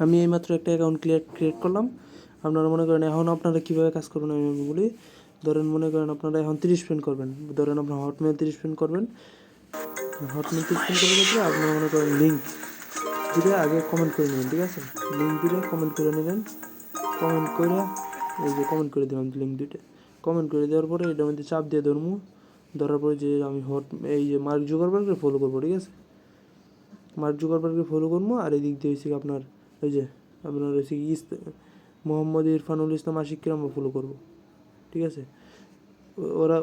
আমি এইমাত্র একটা অ্যাকাউন্ট ক্রিয়েট করলাম। আপনারা মনে করেন এখন আপনারা কীভাবে কাজ করবেন আমি বলি। ধরেন মনে করেন আপনারা এখন 30 ফ্রেন্ড করবেন, ধরেন আপনার হটমেল 30 ফ্রেন্ড করবেন। হটমেল 30 ফ্রেন্ড করার ক্ষেত্রে আপনারা মনে করেন লিঙ্ক দিলে আগে কমেন্ট করে নেবেন, ঠিক আছে? লিঙ্ক দিলে কমেন্ট করে নেবেন, কমেন্ট করে এই যে কমেন্ট করে দিলাম লিঙ্ক দুইটা। কমেন্ট করে দেওয়ার পরে এটার মধ্যে চাপ দিয়ে ধরার পরে যে আমি এই যে মার্ক জুকারবার্গকে ফলো করবো, ঠিক আছে? মার্ক জুকারবার্গকে ফলো করবো। আর এই দিক দিয়ে হচ্ছে আপনার এই যে আপনার হচ্ছে মোহাম্মদ ইরফানুল ইসলাম আশিককে আমরা ফলো করবো, ঠিক আছে?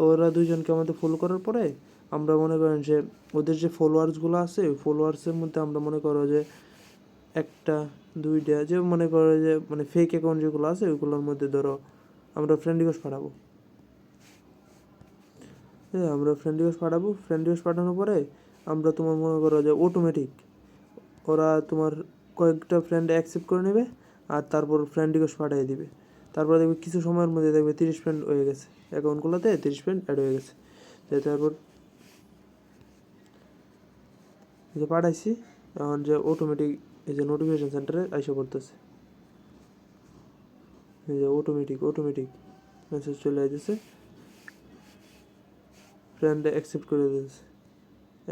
ওরা দুইজনকে আমাদের ফলো করার পরে আমরা মনে করেন যে ওদের যে ফলোয়ার্সগুলো আছে ওই ফলোয়ার্সের মধ্যে আমরা মনে করো যে একটা দুইটা যে মনে করো যে মানে ফেক অ্যাকাউন্ট যেগুলো আছে ওইগুলোর মধ্যে ধরো আমরা ফ্রেন্ড রিকোয়েস্ট পাঠাবো। হ্যাঁ, আমরা ফ্রেন্ড রিকোয়েস্ট পাঠানোর পরে আমরা তোমার মনে করো যে অটোমেটিক ওরা তোমার কয়েকটা ফ্রেন্ড অ্যাকসেপ্ট করে নেবে আর তারপর ফ্রেন্ড রিকোয়েস্ট পাঠিয়ে দিবে। তারপরে দেখবে কিছু সময়ের মধ্যে দেখবে 30 ফ্রেন্ড হয়ে গেছে, অ্যাকাউন্টগুলোতে 30 ফ্রেন্ড অ্যাড হয়ে গেছে। তারপর যে পাঠাইছি এখন যে অটোমেটিক এই যে নোটিফিকেশান সেন্টারে এসে পড়তেছে, এই যে অটোমেটিক মেসেজ চলে আসতেছে, ফ্রেন্ডে অ্যাকসেপ্ট করে দিয়েছে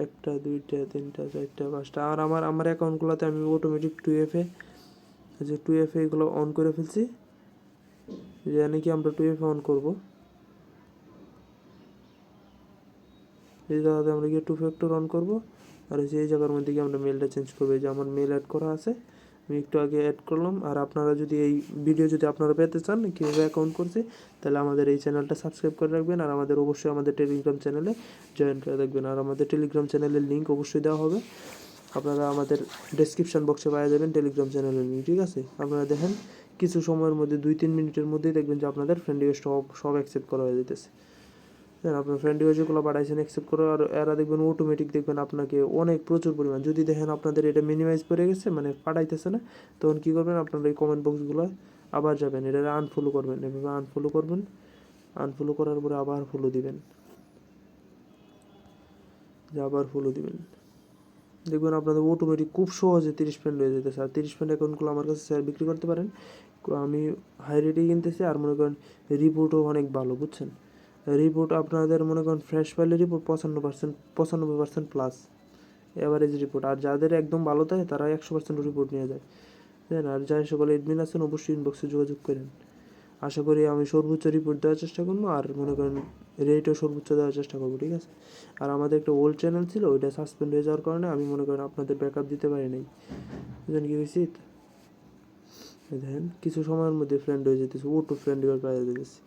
1টা 2টা 3টা 4টা 5টা। আর আমার অ্যাকাউন্টগুলোতে আমি অটোমেটিক 2FA যে 2FA এগুলো অন করে ফেলছি, যে নাকি আমরা 2FA অন করবো। এই জায়গাতে আমরা গিয়ে 2 ফ্যাক্টর অন করবো। আর এই জায়গার মধ্যে গিয়ে আমরা মেলটা চেঞ্জ করবো। এই যে আমার মেল অ্যাড করা আছে, আমি একটু আগে অ্যাড করলাম। আর আপনারা যদি এই ভিডিও যদি আপনারা পেতে চান কীভাবে অ্যাকাউন্ট করছে, তাহলে আমাদের এই চ্যানেলটা সাবস্ক্রাইব করে রাখবেন। আর অবশ্যই আমাদের টেলিগ্রাম চ্যানেলে জয়েন করে রাখবেন। আর আমাদের টেলিগ্রাম চ্যানেলের লিঙ্ক অবশ্যই দেওয়া হবে, আপনারা আমাদের ডেসক্রিপশন বক্সে পাওয়া যাবেন টেলিগ্রাম চ্যানেলের লিঙ্ক, ঠিক আছে? আপনারা দেখেন কিছু সময়ের মধ্যে 2-3 মিনিটের মধ্যেই দেখবেন যে আপনাদের ফ্রেন্ড রিকোয়েস্ট সব অ্যাকসেপ্ট করা হয়ে যেতেছে। হ্যাঁ, আপনার ফ্রেন্ড রিকোয়েস্ট যেগুলো পাঠাইছেন অ্যাকসেপ্ট করে, আর এরা দেখবেন অটোমেটিক দেখবেন আপনাকে অনেক প্রচুর পরিমাণ। যদি দেখেন আপনাদের এটা মিনিমাইজ করে গেছে মানে পাঠাইতেছে না, তখন কী করবেন, আপনারা এই কমেন্ট বক্সগুলো আবার যাবেন, এটা আনফলো করবেন। এভাবে আনফলো করার পরে আবার ফলো দিবেন, দেখবেন আপনাদের অটোমেটিক খুব সহজে 30 ফ্রেন্ড হয়ে যেতেছে। আর 30 ফ্রেন্ড অ্যাকাউন্টগুলো আমার কাছে শেয়ার বিক্রি করতে পারেন, আমি হাই রেটেই কিনতেছি। আর মনে করেন রিপোর্টও অনেক ভালো, বুঝছেন? রিপোর্ট আপনাদের মনে করেন ফ্রেশ ফাইলের রিপোর্ট 95% প্লাস অ্যাভারেজ রিপোর্ট। আর যাদের একদম ভালো থাকে তারা 100% রিপোর্ট নিয়ে যায়, বুঝলেন? আর যাই সকল এডমিন আছেন অবশ্যই ইনবক্সে যোগাযোগ করেন। আশা করি আমি সর্বোচ্চ রিপোর্ট দেওয়ার চেষ্টা করবো, আর মনে করেন রেটও সর্বোচ্চ দেওয়ার চেষ্টা করবো, ঠিক আছে? আর আমাদের একটা ওল্ড চ্যানেল ছিল, ওইটা সাসপেন্ড হয়ে যাওয়ার কারণে আমি মনে করেন আপনাদের ব্যাকআপ দিতে পারি নাই, বুঝলেন কি হয়েছি? দেখেন কিছু সময়ের মধ্যে ফ্রেন্ড হয়ে যেতেছে, ফ্রেন্ড এবার পাওয়া যেতেছে।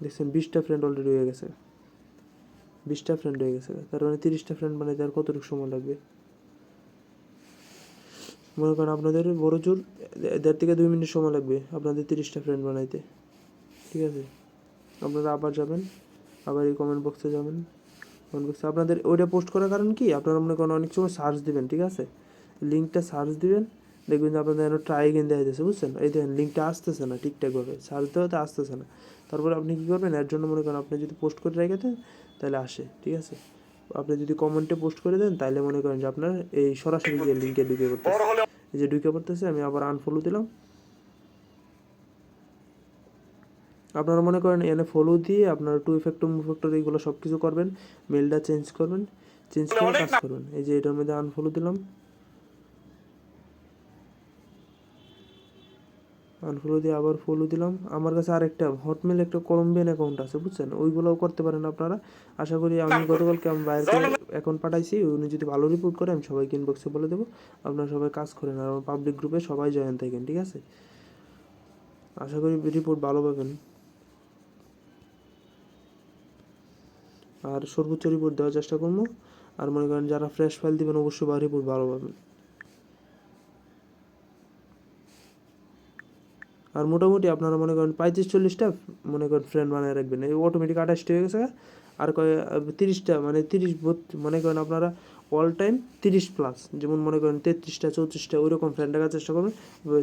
দেখছেন 20টা ফ্রেন্ড অলরেডি হয়ে গেছে, 20টা ফ্রেন্ড হয়ে গেছে। তার মানে 30টা ফ্রেন্ড বানাইতে আর কতটুকু সময় লাগবে? মনে করেন আপনাদের বড় জোর 1.5 থেকে 2 মিনিট সময় লাগবে আপনাদের 30টা ফ্রেন্ড বানাইতে, ঠিক আছে? আপনারা আবার যাবেন, আবার এই কমেন্ট বক্সে যাবেন। কমেন্ট বক্সে আপনাদের ওইটা পোস্ট করার কারণ কি, আপনারা মনে করেন অনেক সময় সার্চ দিবেন, ঠিক আছে? লিঙ্কটা সার্চ দিবেন, দেখবেন যে আপনাদের যেন ট্রাই এগেন দেওয়া যাচ্ছে, বুঝছেন? এই দেখেন লিঙ্কটা আসতেছে না ঠিকঠাকভাবে, সার্চ দেওয়াতে আসতেছে না। তারপরে আপনি কী করবেন, এর জন্য মনে করেন আপনি যদি পোস্ট করে রেখে দেন তাহলে আসে, ঠিক আছে? আপনি যদি কমেন্টে পোস্ট করে দেন তাহলে মনে করেন যে আপনার এই সরাসরি যে লিঙ্কে ঢুকে পড়তেছে, এই যে ঢুকে পড়তেছে। আমি আবার আনফলো দিলাম। আপনারা মনে করেন এনে ফলো দিয়ে আপনারা 2 ফ্যাক্টর এইগুলো সব কিছু করবেন, মেলটা চেঞ্জ করে কাজ করবেন। এই যে এটার মধ্যে আনফলো দিলাম, আনফলো দিয়ে আবার ফলো দিলাম। আমার কাছে আরেকটা হটমেল একটা কলম্বিয়ান অ্যাকাউন্ট আছে, বুঝছেন? ওইগুলোও করতে পারেন আপনারা। আশা করি আমি গতকালকে আমি বাইরে অ্যাকাউন্ট পাঠাইছি, উনি যদি ভালো রিপোর্ট করে আমি সবাইকে ইনবক্সে বলে দেবো, আপনারা সবাই কাজ করেন। আর আমার পাবলিক গ্রুপে সবাই জয়েন থাকেন, ঠিক আছে? আশা করি রিপোর্ট ভালো পাবেন, আর সর্বোচ্চ রিপোর্ট দেওয়ার চেষ্টা করবো। আর মনে করেন যারা ফ্রেশ ফাইল দিবেন অবশ্যই রিপোর্ট ভালো পাবেন। আর মোটামুটি আপনারা মনে করেন 35-40টা মনে করেন ফ্রেন্ড বানিয়ে রাখবেন, এই অটোমেটিক 28টা হয়ে গেছে। আর 30টা মানে 30 মনে করেন আপনারা অল টাইম 30 প্লাস, যেমন মনে করেন 33টা 34টা ওইরকম ফ্রেন্ড রাখার চেষ্টা করবেন।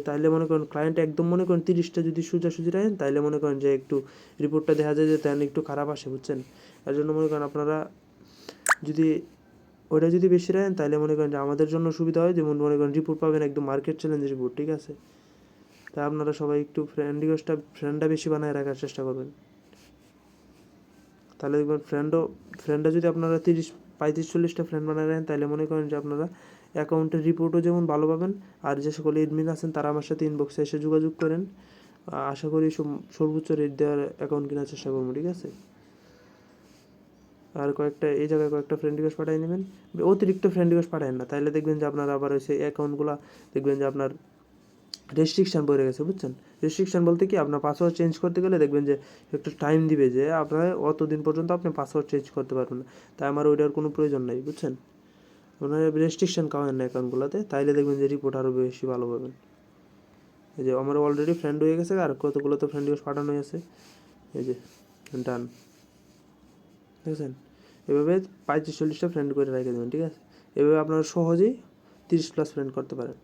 তাইলে মনে করেন ক্লায়েন্ট একদম মনে করেন 30টা যদি সোজাসুজি রাখেন তাইলে মনে করেন যে একটু রিপোর্টটা দেখা যায় যে তেমন একটু খারাপ আসে, বুঝছেন? এর জন্য মনে করেন আপনারা যদি ওইটা যদি বেশি রাখেন তাহলে মনে করেন যে আমাদের জন্য সুবিধা হয়, যেমন মনে করেন রিপোর্ট পাবেন একদম মার্কেট চ্যালেঞ্জ রিপোর্ট, ঠিক আছে? তাই আপনারা সবাই একটু ফ্রেন্ডটা বেশি বানায় রাখার চেষ্টা করবেন। তাহলে দেখবেন ফ্রেন্ডটা যদি আপনারা 35-40টা ফ্রেন্ড বানায় রাখেন তাহলে মনে করেন যে আপনারা অ্যাকাউন্টের রিপোর্টও যেমন ভালো পাবেন, আর যে সকল এডমিন আছেন তারা আমার সাথে ইনবক্সে এসে যোগাযোগ করেন। আশা করি সর্বোচ্চ রেট দেওয়ার অ্যাকাউন্ট কেনার চেষ্টা করবো, ঠিক আছে? আর এই জায়গায় কয়েকটা ফ্রেন্ড রিকোয়েস্ট পাঠিয়ে নেবেন, অতিরিক্ত ফ্রেন্ড রিকোয়েস্ট পাঠায়েন না, তাইলে দেখবেন যে আপনার আবার সেই অ্যাকাউন্টগুলো দেখবেন যে আপনার রেস্ট্রিকশান পড়ে গেছে, বুঝছেন? রেস্ট্রিকশান বলতে কি, আপনার পাসওয়ার্ড চেঞ্জ করতে গেলে দেখবেন যে একটু টাইম দিবে, যে আপনার অতদিন পর্যন্ত আপনি পাসওয়ার্ড চেঞ্জ করতে পারবেন না। তাই আমার ওইটার কোনো প্রয়োজন নাই, বুঝছেন? আপনার রেস্ট্রিকশান খাওয়ান না অ্যাকাউন্টগুলোতে, তাইলে দেখবেন যে রিপোর্ট আরও বেশি ভালো পাবেন। এই যে আমার অলরেডি ফ্রেন্ড হয়ে গেছে, আর কতগুলো তো ফ্রেন্ড রিকোয়েস্ট পাঠানো আছে, এই যে ডান, দেখছেন? এভাবে 35-40টা ফ্রেন্ড করে রেখে দেবেন, ঠিক আছে? এভাবে আপনারা সহজেই 30+ ফ্রেন্ড করতে পারেন।